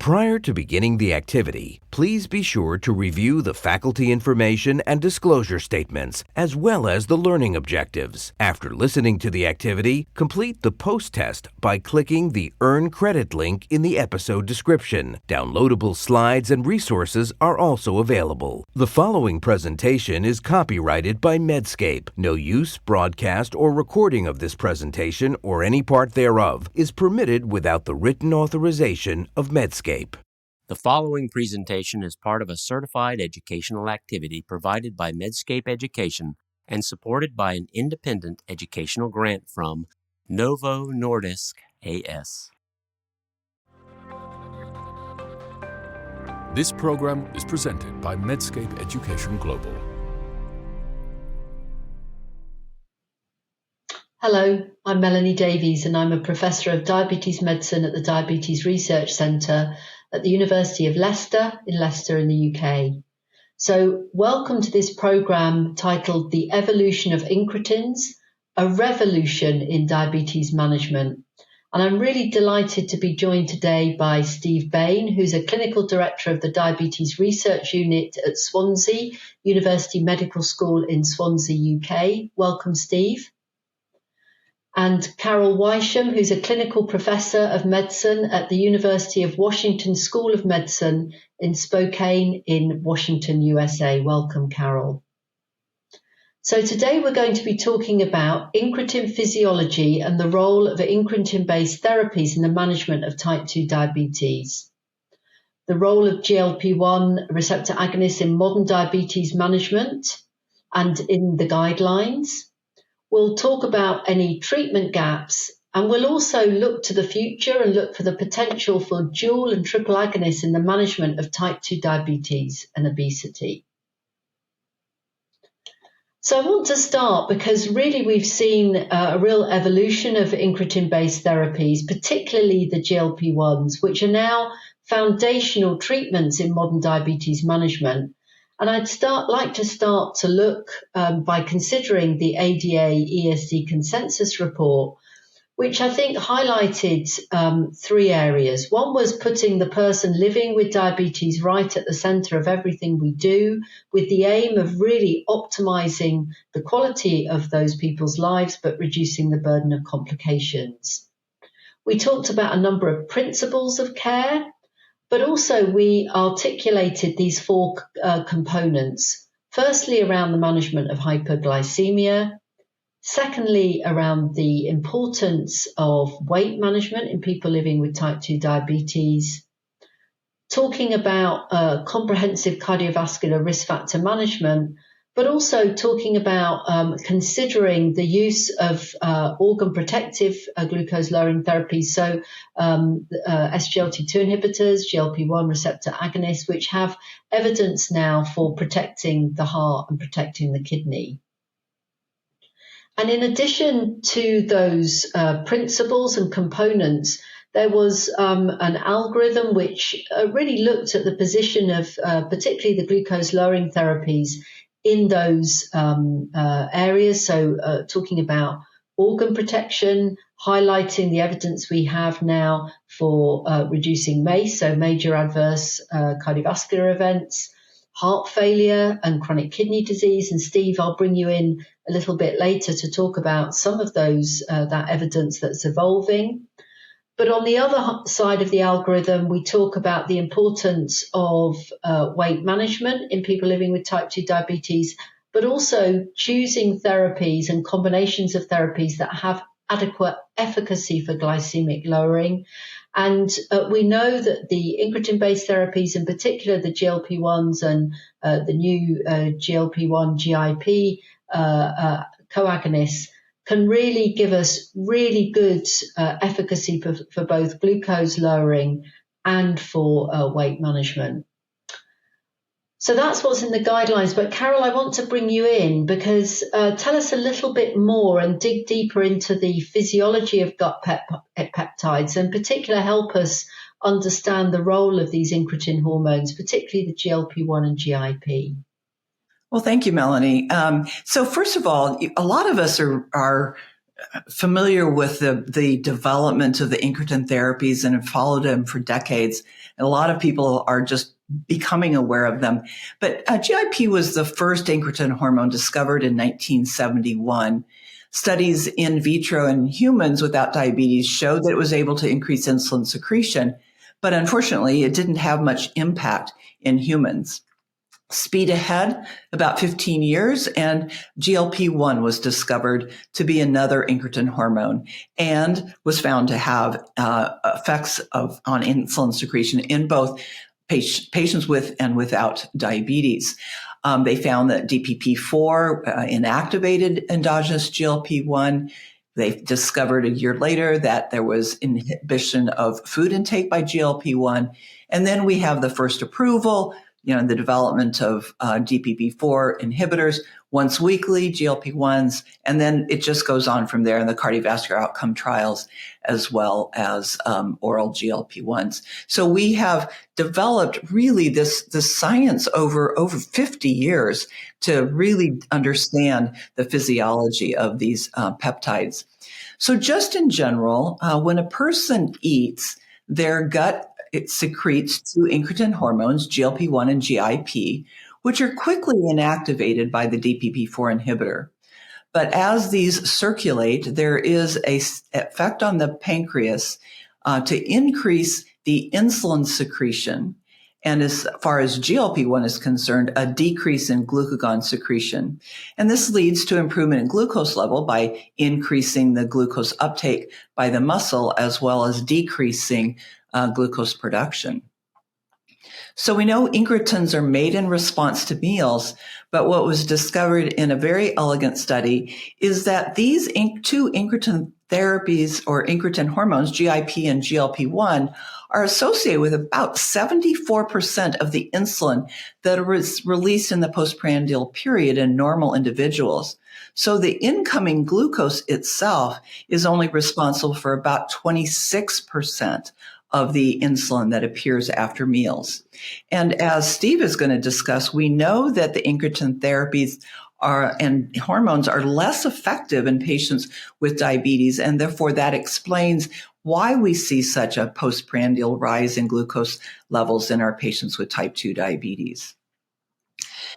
Prior to beginning the activity, please be sure to review the faculty information and disclosure statements, as well as the learning objectives. After listening to the activity, complete the post-test by clicking the Earn Credit link in the episode description. Downloadable slides and resources are also available. The following presentation is copyrighted by Medscape. No use, broadcast, or recording of this presentation or any part thereof is permitted without the written authorization of Medscape. The following presentation is part of a certified educational activity provided by Medscape Education and supported by an independent educational grant from Novo Nordisk AS. This program is presented by Medscape Education Global. Hello, I'm Melanie Davies and I'm a Professor of Diabetes Medicine at the Diabetes Research Centre at the University of Leicester in the UK. So welcome to this programme titled The Evolution of Incretins, a Revolution in Diabetes Management. And I'm really delighted to be joined today by Steve Bain, who's a Clinical Director of the Diabetes Research Unit at Swansea University Medical School in Swansea, UK. Welcome, Steve. And Carol Weisham, who's a clinical professor of medicine at the University of Washington School of Medicine in Spokane in Washington, USA. Welcome, Carol. So today we're going to be talking about incretin physiology and the role of incretin-based therapies in the management of type 2 diabetes, the role of GLP-1 receptor agonists in modern diabetes management and in the guidelines. We'll talk about any treatment gaps, and we'll also look to the future and look for the potential for dual and triple agonists in the management of type 2 diabetes and obesity. So I want to start because really we've seen a real evolution of incretin-based therapies, particularly the GLP-1s, which are now foundational treatments in modern diabetes management. And I'd like to start to look by considering the ADA-ESD consensus report, which I think highlighted three areas. One was putting the person living with diabetes right at the center of everything we do, with the aim of really optimizing the quality of those people's lives, but reducing the burden of complications. We talked about a number of principles of care, but also we articulated these four components. Firstly, around the management of hypoglycemia. Secondly, around the importance of weight management in people living with type 2 diabetes. Talking about comprehensive cardiovascular risk factor management, but also talking about considering the use of organ protective glucose lowering therapies, so SGLT2 inhibitors, GLP-1 receptor agonists, which have evidence now for protecting the heart and protecting the kidney. And in addition to those principles and components, there was an algorithm which really looked at the position of particularly the glucose lowering therapies in those areas. So talking about organ protection, highlighting the evidence we have now for reducing MACE, so major adverse cardiovascular events, heart failure and chronic kidney disease. And Steve, I'll bring you in a little bit later to talk about some of those, that evidence that's evolving. But on the other side of the algorithm, we talk about the importance of weight management in people living with type 2 diabetes, but also choosing therapies and combinations of therapies that have adequate efficacy for glycemic lowering. And we know that the incretin-based therapies, in particular the GLP-1s and the new GLP-1 GIP coagonists, can really give us really good efficacy for both glucose lowering and for weight management. So that's what's in the guidelines. But Carol, I want to bring you in because tell us a little bit more and dig deeper into the physiology of gut peptides, and in particular help us understand the role of these incretin hormones, particularly the GLP-1 and GIP. Well, thank you, Melanie. So first of all, a lot of us are familiar with the development of the incretin therapies and have followed them for decades. And a lot of people are just becoming aware of them. But GIP was the first incretin hormone discovered in 1971. Studies in vitro in humans without diabetes showed that it was able to increase insulin secretion, but unfortunately, it didn't have much impact in humans. Speed ahead about 15 years, and GLP-1 was discovered to be another incretin hormone and was found to have effects on insulin secretion in both patients with and without diabetes. They found that DPP-4 inactivated endogenous GLP-1. They discovered a year later that there was inhibition of food intake by GLP-1. And then we have the first approval, the development of DPP-4 inhibitors, once weekly GLP-1s, and then it just goes on from there in the cardiovascular outcome trials, as well as oral GLP-1s. So we have developed really this science over 50 years to really understand the physiology of these peptides. So just in general, when a person eats, their gut it secretes two incretin hormones, GLP-1 and GIP, which are quickly inactivated by the DPP-4 inhibitor. But as these circulate, there is an effect on the pancreas to increase the insulin secretion. And as far as GLP-1 is concerned, a decrease in glucagon secretion. And this leads to improvement in glucose level by increasing the glucose uptake by the muscle, as well as decreasing glucose production. So we know incretins are made in response to meals, but what was discovered in a very elegant study is that these two incretin therapies or incretin hormones, GIP and GLP-1, are associated with about 74% of the insulin that was released in the postprandial period in normal individuals. So the incoming glucose itself is only responsible for about 26% of the insulin that appears after meals. And as Steve is going to discuss, we know that the incretin therapies and hormones are less effective in patients with diabetes, and therefore that explains why we see such a postprandial rise in glucose levels in our patients with type 2 diabetes.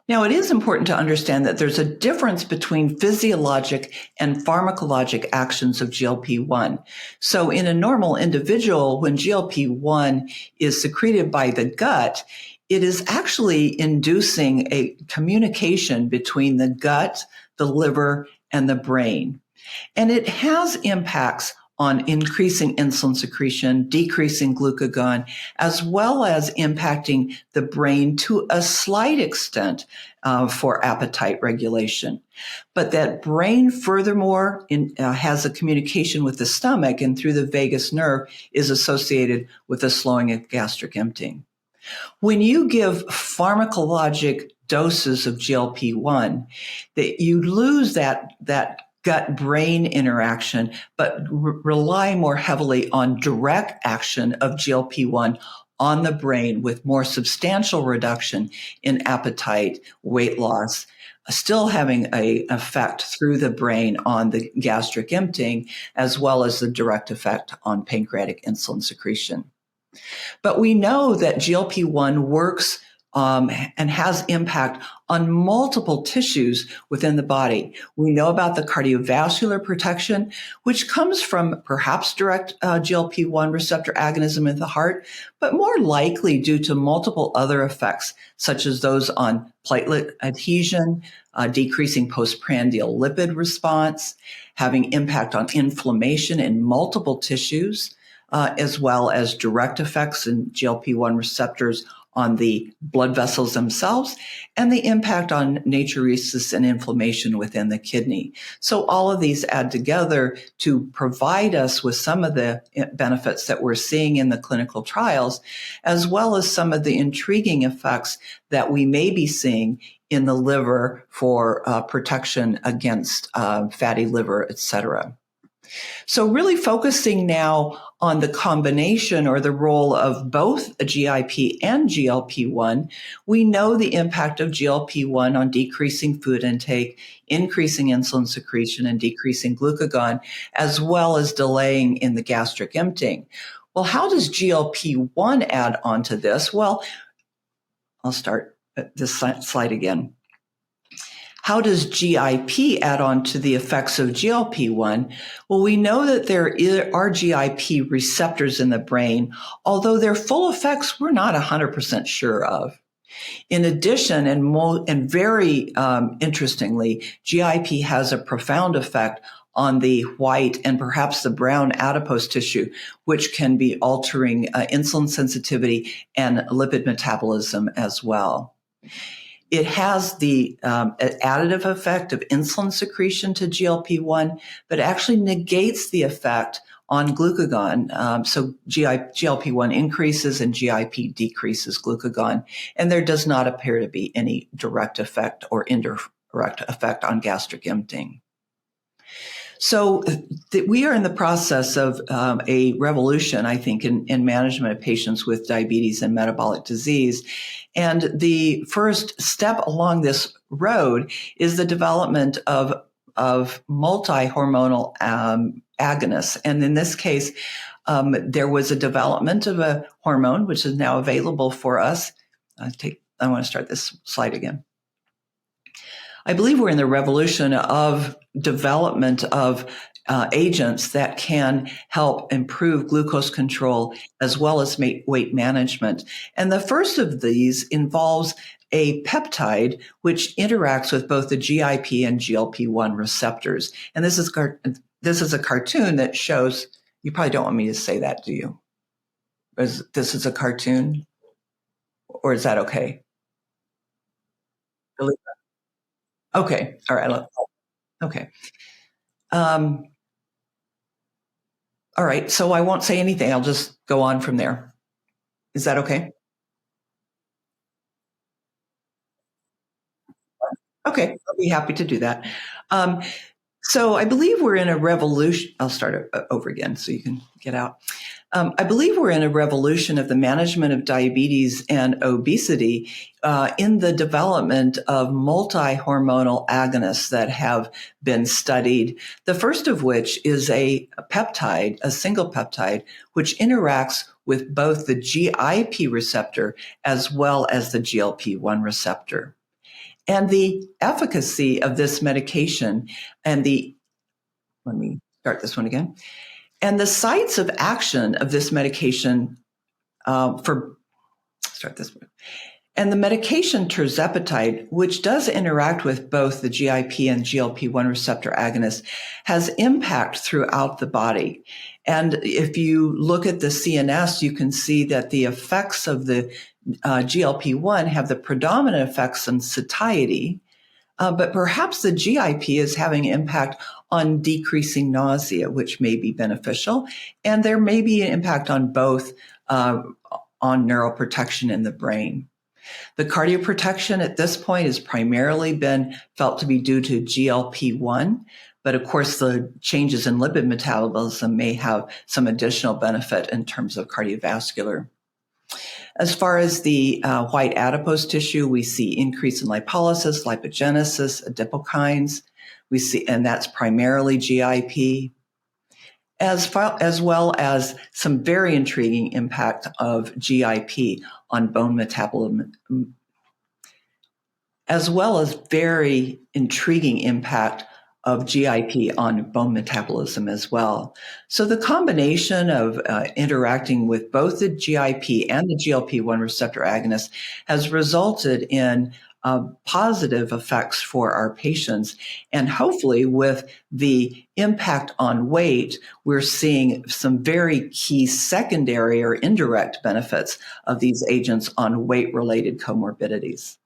Now, it is important to understand that there's a difference between physiologic and pharmacologic actions of GLP-1. So in a normal individual, when GLP-1 is secreted by the gut, it is actually inducing a communication between the gut, the liver, and the brain. And it has impacts on increasing insulin secretion, decreasing glucagon, as well as impacting the brain to a slight extent for appetite regulation. But that brain, furthermore, has a communication with the stomach and through the vagus nerve is associated with a slowing of gastric emptying. When you give pharmacologic doses of GLP-1, that you lose that gut-brain interaction, but rely more heavily on direct action of GLP-1 on the brain with more substantial reduction in appetite, weight loss, still having an effect through the brain on the gastric emptying, as well as the direct effect on pancreatic insulin secretion. But we know that GLP-1 works and has impact on multiple tissues within the body. We know about the cardiovascular protection, which comes from perhaps direct GLP-1 receptor agonism in the heart, but more likely due to multiple other effects, such as those on platelet adhesion, decreasing postprandial lipid response, having impact on inflammation in multiple tissues, as well as direct effects in GLP-1 receptors on the blood vessels themselves, and the impact on natriuresis and inflammation within the kidney. So all of these add together to provide us with some of the benefits that we're seeing in the clinical trials, as well as some of the intriguing effects that we may be seeing in the liver for protection against fatty liver, et cetera. So really focusing now on the combination or the role of both a GIP and GLP-1, we know the impact of GLP-1 on decreasing food intake, increasing insulin secretion, and decreasing glucagon, as well as delaying in the gastric emptying. Well, how does GLP-1 add on to this? Well, I'll start at this slide again. How does GIP add on to the effects of GLP-1? Well, we know that there are GIP receptors in the brain, although their full effects we're not 100% sure of. In addition, and very interestingly, GIP has a profound effect on the white and perhaps the brown adipose tissue, which can be altering insulin sensitivity and lipid metabolism as well. It has the additive effect of insulin secretion to GLP-1, but actually negates the effect on glucagon. So GLP-1 increases and GIP decreases glucagon, and there does not appear to be any direct effect or indirect effect on gastric emptying. So we are in the process of a revolution, I think, in management of patients with diabetes and metabolic disease. And the first step along this road is the development of multi-hormonal agonists. And in this case, there was a development of a hormone, which is now available for us. I want to start this slide again. I believe we're in the revolution of development of agents that can help improve glucose control as well as weight management. And the first of these involves a peptide which interacts with both the GIP and GLP-1 receptors. And this is a cartoon that shows, you probably don't want me to say that, do you? This is a cartoon? Or is that okay? Okay. All right. Okay. All right. So I won't say anything. I'll just go on from there. Is that okay? Okay. I'll be happy to do that. So I believe we're in a revolution. I'll start over again so you can get out. I believe we're in a revolution of the management of diabetes and obesity in the development of multi-hormonal agonists that have been studied. The first of which is a peptide, a single peptide, which interacts with both the GIP receptor as well as the GLP-1 receptor. And the efficacy of this medication let me start this one again. And the sites of action of this medication and the medication tirzepatide, which does interact with both the GIP and GLP-1 receptor agonist, has impact throughout the body. And if you look at the CNS, you can see that the effects of the GLP-1 have the predominant effects on satiety, but perhaps the GIP is having impact on decreasing nausea, which may be beneficial. And there may be an impact on both on neuroprotection in the brain. The cardioprotection at this point has primarily been felt to be due to GLP-1, but of course the changes in lipid metabolism may have some additional benefit in terms of cardiovascular. As far as the white adipose tissue, we see increase in lipolysis, lipogenesis, adipokines. We see, and that's primarily GIP, as well as some very intriguing impact of GIP on bone metabolism, as well as very intriguing impact of GIP on bone metabolism as well. So the combination of interacting with both the GIP and the GLP-1 receptor agonist has resulted in positive effects for our patients. And hopefully with the impact on weight, we're seeing some very key secondary or indirect benefits of these agents on weight-related comorbidities.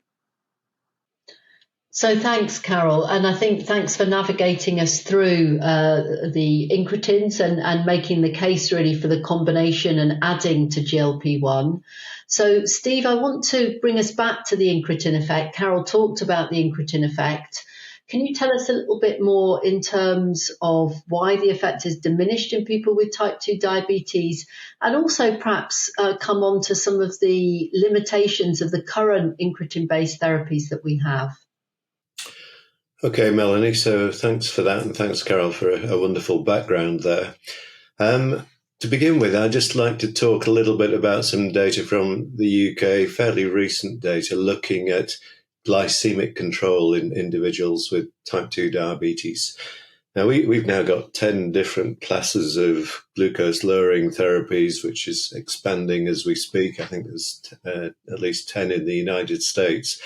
So thanks, Carol. And I think thanks for navigating us through the incretins and making the case really for the combination and adding to GLP-1. So Steve, I want to bring us back to the incretin effect. Carol talked about the incretin effect. Can you tell us a little bit more in terms of why the effect is diminished in people with type 2 diabetes, and also perhaps come on to some of the limitations of the current incretin-based therapies that we have? Okay, Melanie, so thanks for that, and thanks, Carol, for a wonderful background there. To begin with, I'd just like to talk a little bit about some data from the UK, fairly recent data, looking at glycemic control in individuals with type 2 diabetes. Now, we've now got 10 different classes of glucose-lowering therapies, which is expanding as we speak. I think there's at least 10 in the United States.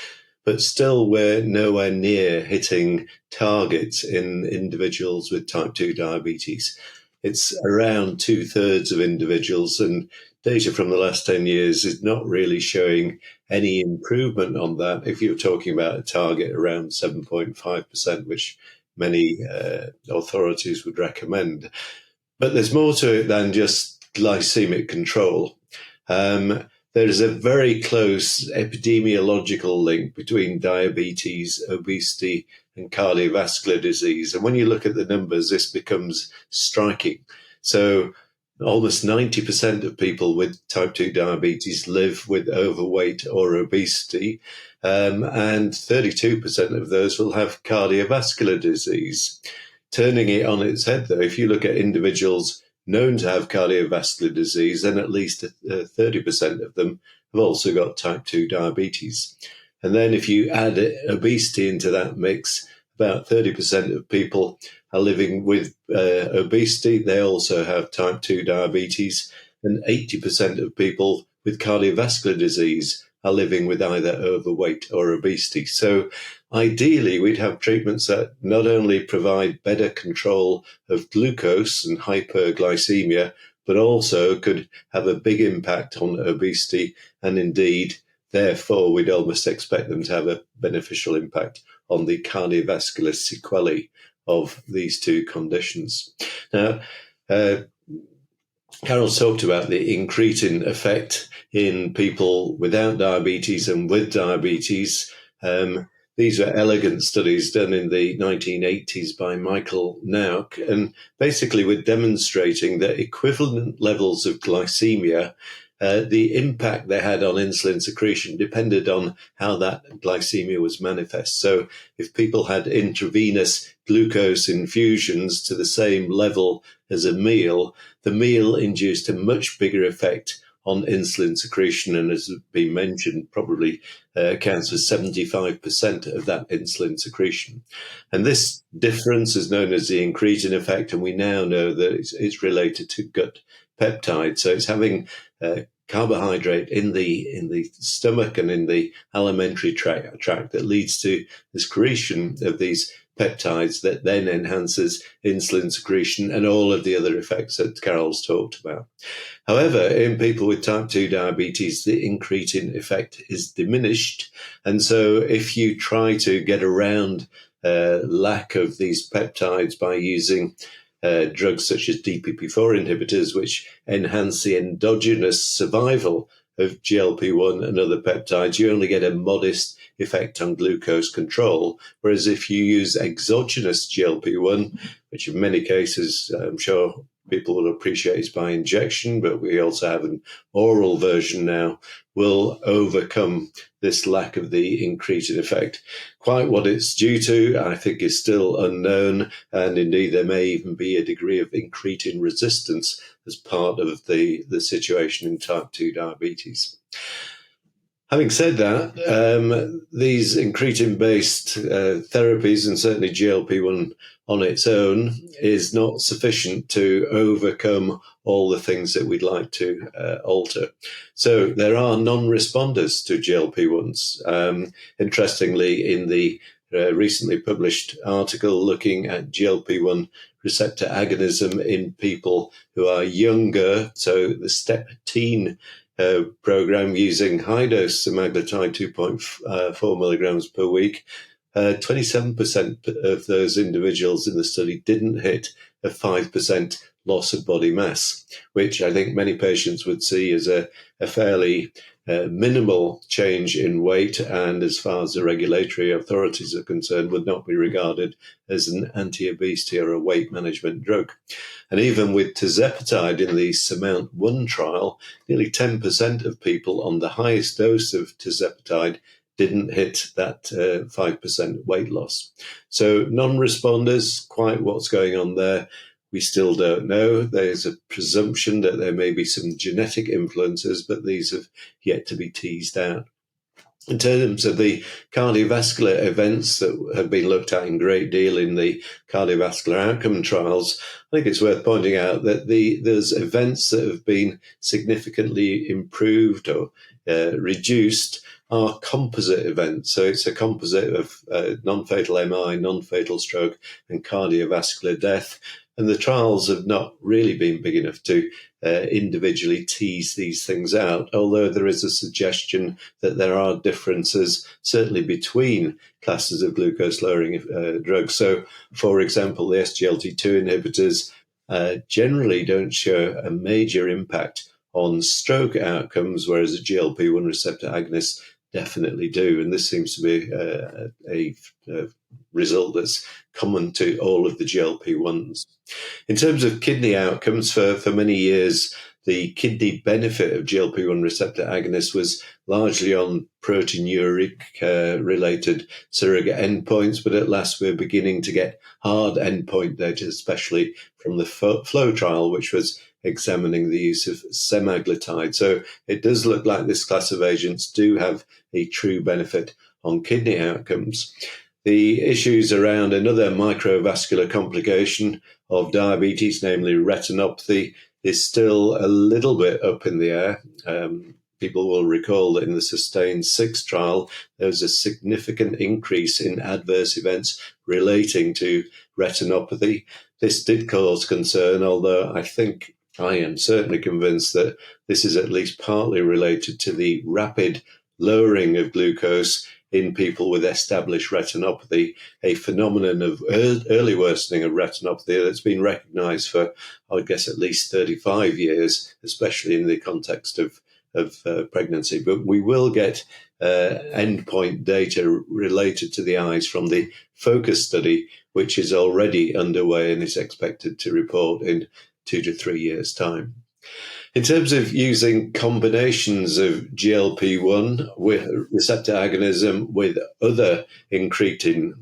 But still, we're nowhere near hitting targets in individuals with type 2 diabetes. It's around 2/3 of individuals, and data from the last 10 years is not really showing any improvement on that. If you're talking about a target around 7.5%, which many authorities would recommend. But there's more to it than just glycemic control. There is a very close epidemiological link between diabetes, obesity, and cardiovascular disease. And when you look at the numbers, this becomes striking. So almost 90% of people with type 2 diabetes live with overweight or obesity, and 32% of those will have cardiovascular disease. Turning it on its head, though, if you look at individuals known to have cardiovascular disease, then at least 30% of them have also got type 2 diabetes. And then if you add obesity into that mix, about 30% of people are living with obesity. They also have type 2 diabetes, and 80% of people with cardiovascular disease are living with either overweight or obesity. So ideally, we'd have treatments that not only provide better control of glucose and hyperglycemia, but also could have a big impact on obesity, and indeed, therefore, we'd almost expect them to have a beneficial impact on the cardiovascular sequelae of these two conditions. Now, Carol talked about the incretin effect in people without diabetes and with diabetes. These were elegant studies done in the 1980s by Michael Nauk, and basically we're demonstrating that equivalent levels of glycemia, the impact they had on insulin secretion depended on how that glycemia was manifest. So if people had intravenous glucose infusions to the same level as a meal, the meal induced a much bigger effect on insulin secretion, and as has been mentioned, probably accounts for 75% of that insulin secretion. And this difference is known as the incretin effect, and we now know that it's related to gut peptide. So it's having carbohydrate in the stomach and in the alimentary tract that leads to the secretion of these peptides that then enhances insulin secretion and all of the other effects that Carol's talked about. However, in people with type 2 diabetes, the incretin effect is diminished. And so if you try to get around lack of these peptides by using drugs such as DPP-4 inhibitors, which enhance the endogenous survival of GLP-1 and other peptides, you only get a modest effect on glucose control. Whereas if you use exogenous GLP-1, which in many cases I'm sure people will appreciate is by injection, but we also have an oral version now, will overcome this lack of the incretin effect. Quite what it's due to, I think, is still unknown, and indeed there may even be a degree of incretin resistance as part of the situation in type 2 diabetes. Having said that, these incretin-based therapies, and certainly GLP-1 on its own, is not sufficient to overcome all the things that we'd like to alter. So there are non-responders to GLP-1s. Interestingly, in the recently published article looking at GLP-1 receptor agonism in people who are younger, so the STEP-TEEN program using high-dose semaglutide 2.4 milligrams per week, 27% of those individuals in the study didn't hit a 5% loss of body mass, which I think many patients would see as a fairly minimal change in weight, and as far as the regulatory authorities are concerned, would not be regarded as an anti-obesity or a weight management drug. And even with tirzepatide in the SURMOUNT-1 trial, nearly 10% of people on the highest dose of tirzepatide didn't hit that 5% weight loss. So non-responders, quite what's going on there, we still don't know. There's a presumption that there may be some genetic influences, but these have yet to be teased out. In terms of the cardiovascular events that have been looked at in great deal in the cardiovascular outcome trials, I think it's worth pointing out that there's events that have been significantly improved or reduced are composite events. So it's a composite of non-fatal MI, non-fatal stroke, and cardiovascular death. And the trials have not really been big enough to individually tease these things out, although there is a suggestion that there are differences, certainly between classes of glucose-lowering drugs. So, for example, the SGLT2 inhibitors generally don't show a major impact on stroke outcomes, whereas the GLP-1 receptor agonists definitely do. And this seems to be a result that's common to all of the GLP-1s. In terms of kidney outcomes, for many years, the kidney benefit of GLP-1 receptor agonists was largely on proteinuria related surrogate endpoints, but at last we're beginning to get hard endpoint data, especially from the FLOW trial, which was examining the use of semaglutide. So it does look like this class of agents do have a true benefit on kidney outcomes. The issues around another microvascular complication of diabetes, namely retinopathy, is still a little bit up in the air. People will recall that in the SUSTAIN-6 trial, there was a significant increase in adverse events relating to retinopathy. This did cause concern, although I am certainly convinced that this is at least partly related to the rapid lowering of glucose in people with established retinopathy, a phenomenon of early worsening of retinopathy that's been recognized for, I would guess, at least 35 years, especially in the context of pregnancy. But we will get endpoint data related to the eyes from the FOCUS study, which is already underway and is expected to report in 2 to 3 years' time. In terms of using combinations of GLP-1 with receptor agonism with other incretin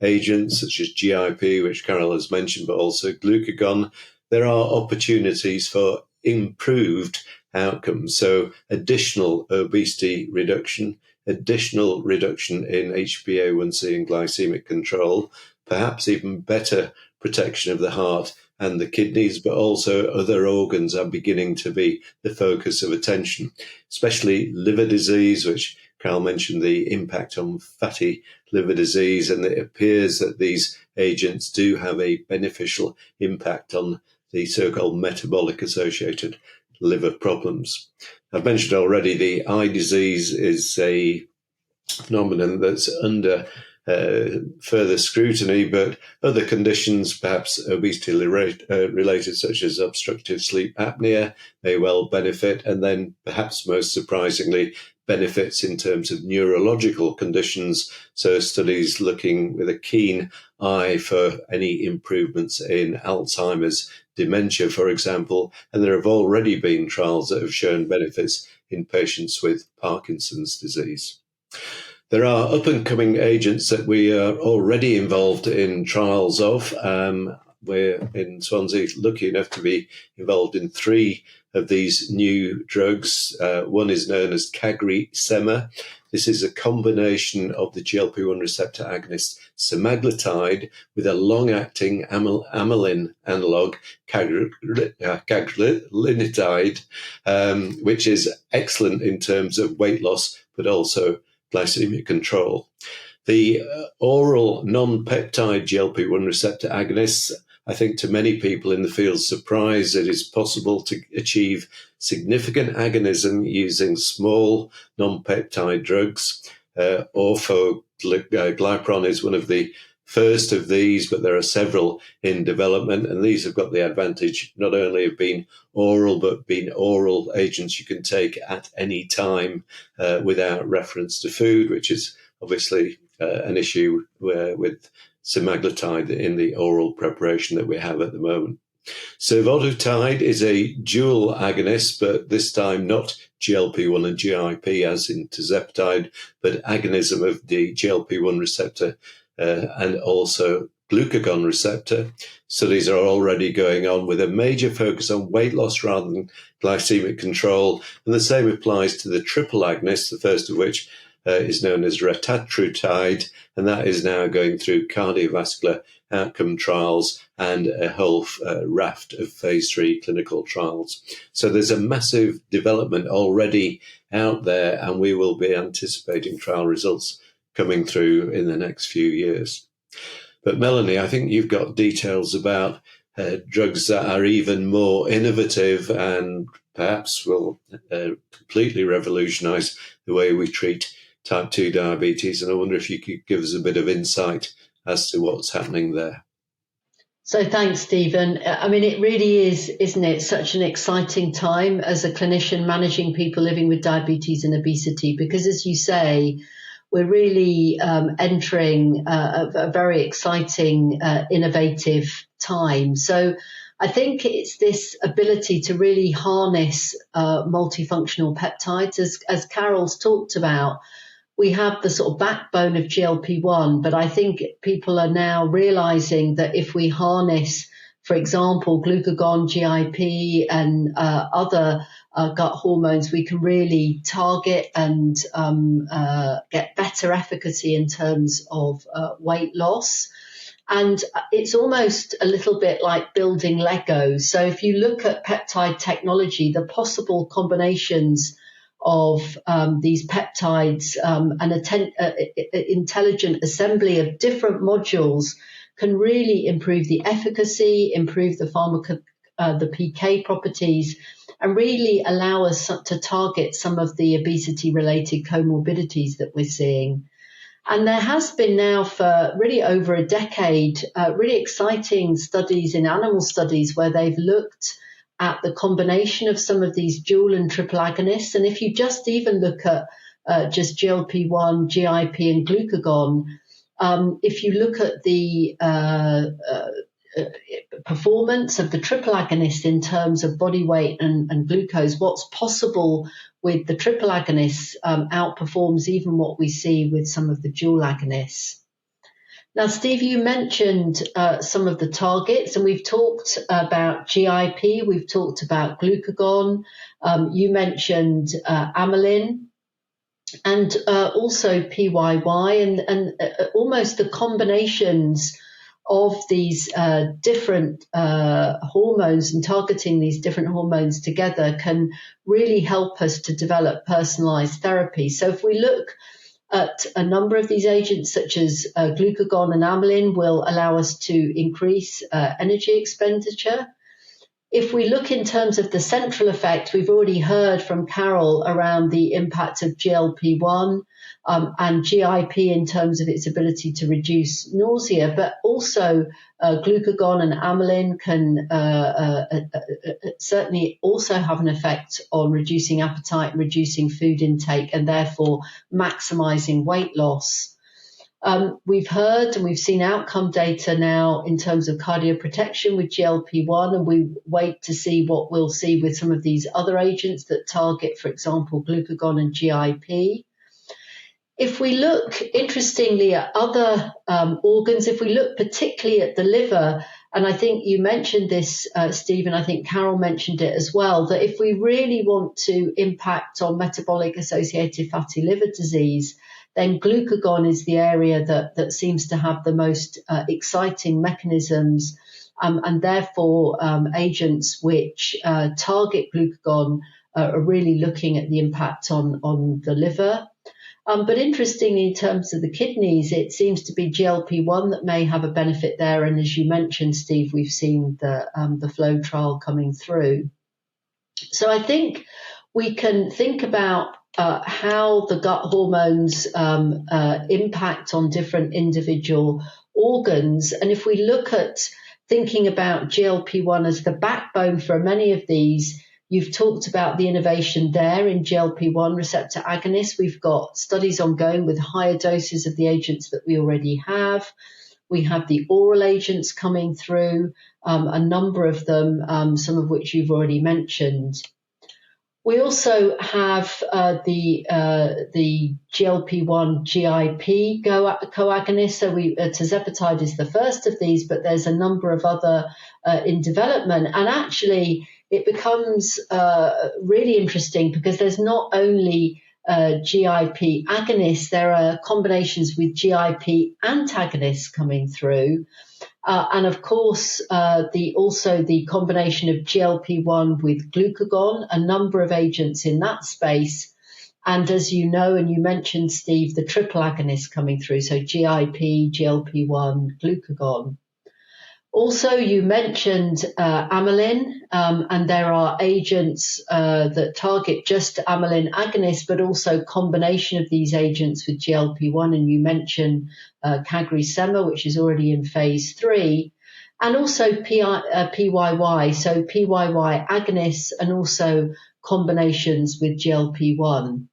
agents, such as GIP, which Carol has mentioned, but also glucagon, there are opportunities for improved outcomes. So additional obesity reduction, additional reduction in HbA1c and glycemic control, perhaps even better protection of the heart and the kidneys, but also other organs are beginning to be the focus of attention, especially liver disease, which Carl mentioned the impact on fatty liver disease, and it appears that these agents do have a beneficial impact on the so-called metabolic associated liver problems. I've mentioned already the eye disease is a phenomenon that's under further scrutiny, but other conditions, perhaps obesity related, such as obstructive sleep apnea, may well benefit. And then perhaps most surprisingly, benefits in terms of neurological conditions. So studies looking with a keen eye for any improvements in Alzheimer's dementia, for example. And there have already been trials that have shown benefits in patients with Parkinson's disease. There are up-and-coming agents that we are already involved in trials of. We're in Swansea lucky enough to be involved in 3 of these new drugs. One is known as CagriSema. This is a combination of the GLP-1 receptor agonist semaglutide with a long-acting amylin analog, cagrilintide, which is excellent in terms of weight loss, but also glycemic control. The oral non-peptide GLP-1 receptor agonists, I think to many people in the field, surprised that it's possible to achieve significant agonism using small non-peptide drugs. Orforglipron is one of the first of these, but there are several in development, and these have got the advantage not only of being oral, but being oral agents you can take at any time without reference to food, which is obviously an issue with semaglutide in the oral preparation that we have at the moment. Survodutide is a dual agonist, but this time not GLP-1 and GIP as in tirzepatide, but agonism of the GLP-1 receptor and also glucagon receptor. Studies are already going on with a major focus on weight loss rather than glycemic control, and the same applies to the triple agonist, the first of which is known as retatrutide, and that is now going through cardiovascular outcome trials and a whole raft of phase 3 clinical trials. So there's a massive development already out there, and we will be anticipating trial results coming through in the next few years. But Melanie, I think you've got details about drugs that are even more innovative and perhaps will completely revolutionize the way we treat type 2 diabetes. And I wonder if you could give us a bit of insight as to what's happening there. So thanks, Stephen. I mean, it really is, isn't it, such an exciting time as a clinician managing people living with diabetes and obesity, because as you say, we're really entering a very exciting, innovative time. So I think it's this ability to really harness multifunctional peptides, as Carol's talked about. We have the sort of backbone of GLP-1, but I think people are now realizing that if we harness, for example, glucagon, GIP, and other gut hormones, we can really target and get better efficacy in terms of weight loss. And it's almost a little bit like building Lego. So if you look at peptide technology, the possible combinations of these peptides and intelligent assembly of different modules can really improve the efficacy, improve the PK properties, and really allow us to target some of the obesity-related comorbidities that we're seeing. And there has been now for really over a decade, really exciting studies in animal studies where they've looked at the combination of some of these dual and triple agonists. And if you just even look at just GLP-1, GIP, and glucagon, if you look at the performance of the triple agonist in terms of body weight and glucose, what's possible with the triple agonists outperforms even what we see with some of the dual agonists. Now, Steve, you mentioned some of the targets, and we've talked about GIP, we've talked about glucagon, you mentioned amylin, and also PYY, and almost the combinations of these different hormones and targeting these different hormones together can really help us to develop personalized therapy. So if we look at a number of these agents, such as glucagon and amylin, will allow us to increase energy expenditure. If we look in terms of the central effect, we've already heard from Carol around the impact of GLP-1 and GIP in terms of its ability to reduce nausea, but also glucagon and amylin can certainly also have an effect on reducing appetite, reducing food intake, and therefore maximizing weight loss. We've heard and we've seen outcome data now in terms of cardioprotection with GLP-1, and we wait to see what we'll see with some of these other agents that target, for example, glucagon and GIP. If we look, interestingly, at other organs, if we look particularly at the liver, and I think you mentioned this, Stephen, I think Carol mentioned it as well, that if we really want to impact on metabolic associated fatty liver disease, then glucagon is the area that seems to have the most exciting mechanisms, and therefore agents which target glucagon are really looking at the impact on the liver. But interestingly, in terms of the kidneys, it seems to be GLP-1 that may have a benefit there. And as you mentioned, Steve, we've seen the FLOW trial coming through. So I think we can think about how the gut hormones impact on different individual organs. And if we look at thinking about GLP-1 as the backbone for many of these, you've talked about the innovation there in GLP-1 receptor agonists. We've got studies ongoing with higher doses of the agents that we already have. We have the oral agents coming through, a number of them, some of which you've already mentioned. We also have the GLP-1 GIP co-agonist. So tirzepatide is the first of these, but there's a number of other in development. And actually, it becomes really interesting because there's not only GIP agonists, there are combinations with GIP antagonists coming through. And of course, also the combination of GLP-1 with glucagon, a number of agents in that space. And as you know, and you mentioned, Steve, the triple agonists coming through. So GIP, GLP-1, glucagon. Also, you mentioned amylin, and there are agents that target just amylin agonists, but also combination of these agents with GLP-1. And you mentioned CagriSema, which is already in phase 3, and also PYY, so PYY agonists and also combinations with GLP-1.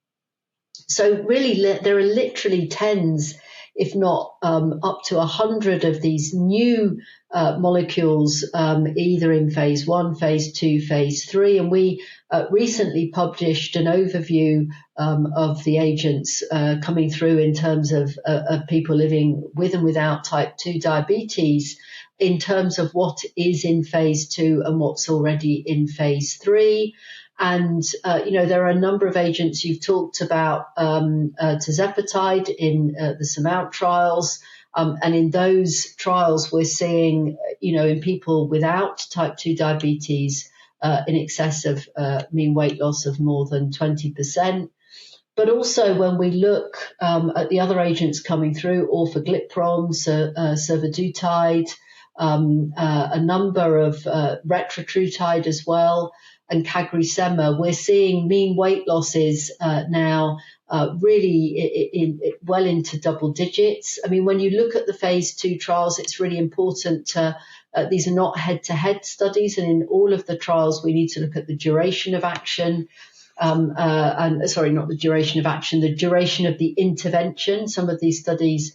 So really, there are literally tens, if not up to 100 of these new molecules, either in phase 1, phase 2, phase 3. And we recently published an overview of the agents coming through in terms of people living with and without type 2 diabetes, in terms of what is in phase 2 and what's already in phase 3. And, there are a number of agents you've talked about, tirzepatide in the SURMOUNT trials. And in those trials, we're seeing, in people without type 2 diabetes, in excess of mean weight loss of more than 20%. But also when we look at the other agents coming through, orforglipron, survodutide, a number of retatrutide as well, and CagriSema, we're seeing mean weight losses now really well into double digits. I mean, when you look at the phase 2 trials, it's really important these are not head-to-head studies, and in all of the trials, we need to look at the duration of action. Not the duration of action, the duration of the intervention. Some of these studies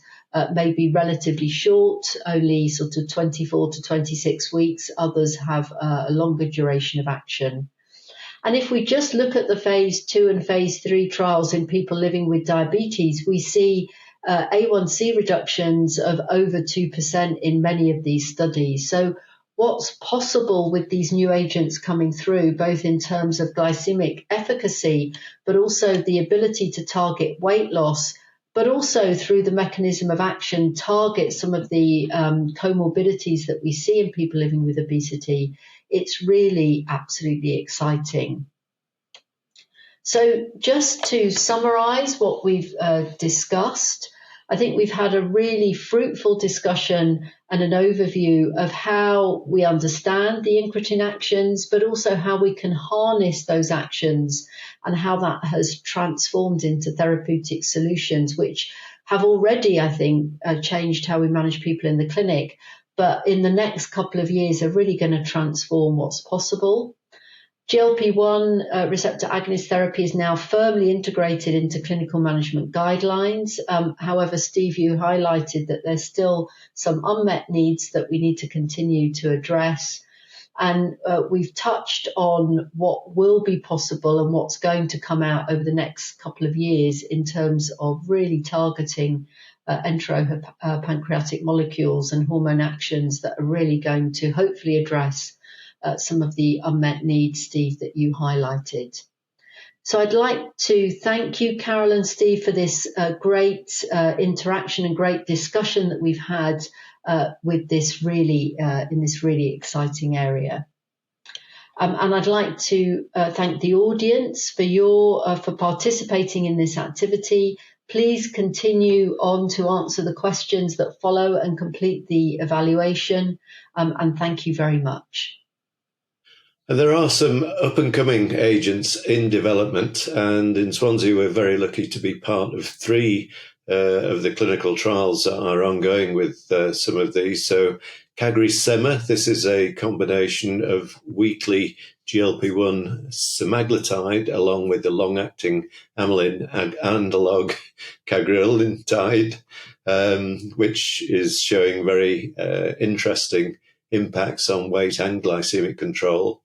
may be relatively short, only sort of 24 to 26 weeks. Others have a longer duration of action. And if we just look at the phase 2 and phase 3 trials in people living with diabetes, we see A1C reductions of over 2% in many of these studies. So what's possible with these new agents coming through, both in terms of glycemic efficacy, but also the ability to target weight loss, but also through the mechanism of action, target some of the comorbidities that we see in people living with obesity. It's really absolutely exciting. So just to summarize what we've discussed, I think we've had a really fruitful discussion and an overview of how we understand the incretin actions, but also how we can harness those actions and how that has transformed into therapeutic solutions, which have already, I think, changed how we manage people in the clinic, but in the next couple of years are really going to transform what's possible. GLP-1 receptor agonist therapy is now firmly integrated into clinical management guidelines. However, Steve, you highlighted that there's still some unmet needs that we need to continue to address. And we've touched on what will be possible and what's going to come out over the next couple of years in terms of really targeting enteropancreatic molecules and hormone actions that are really going to hopefully address some of the unmet needs, Steve, that you highlighted. So I'd like to thank you, Carol and Steve, for this great interaction and great discussion that we've had with this really in this really exciting area. And I'd like to thank the audience for participating in this activity. Please continue on to answer the questions that follow and complete the evaluation. And thank you very much. And there are some up-and-coming agents in development, and in Swansea we're very lucky to be part of 3 of the clinical trials that are ongoing with some of these. So CagriSema, this is a combination of weekly GLP-1 semaglutide along with the long-acting amylin analog cagrilintide, which is showing very interesting impacts on weight and glycemic control.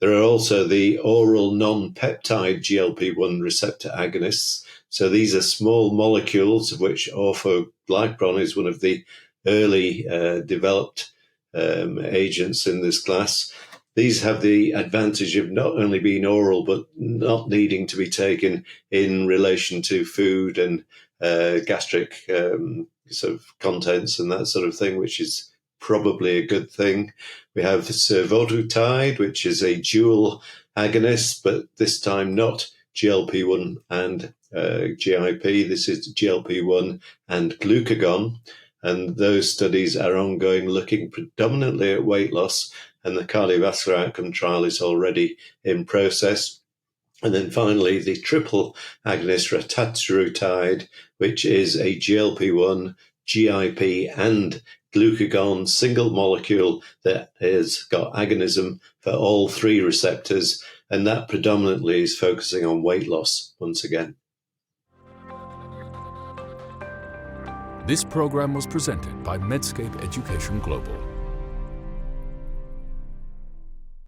There are also the oral non-peptide GLP-1 receptor agonists. So these are small molecules, of which orforglipron is one of the early developed agents in this class. These have the advantage of not only being oral, but not needing to be taken in relation to food and gastric sort of contents and that sort of thing, which is probably a good thing. We have survodutide, which is a dual agonist, but this time not GLP-1 and GIP. This is GLP-1 and glucagon. And those studies are ongoing, looking predominantly at weight loss, and the cardiovascular outcome trial is already in process. And then finally, the triple agonist retatrutide, which is a GLP-1, GIP, and glucagon single molecule that has got agonism for all three receptors, and that predominantly is focusing on weight loss once again. This program was presented by Medscape Education Global.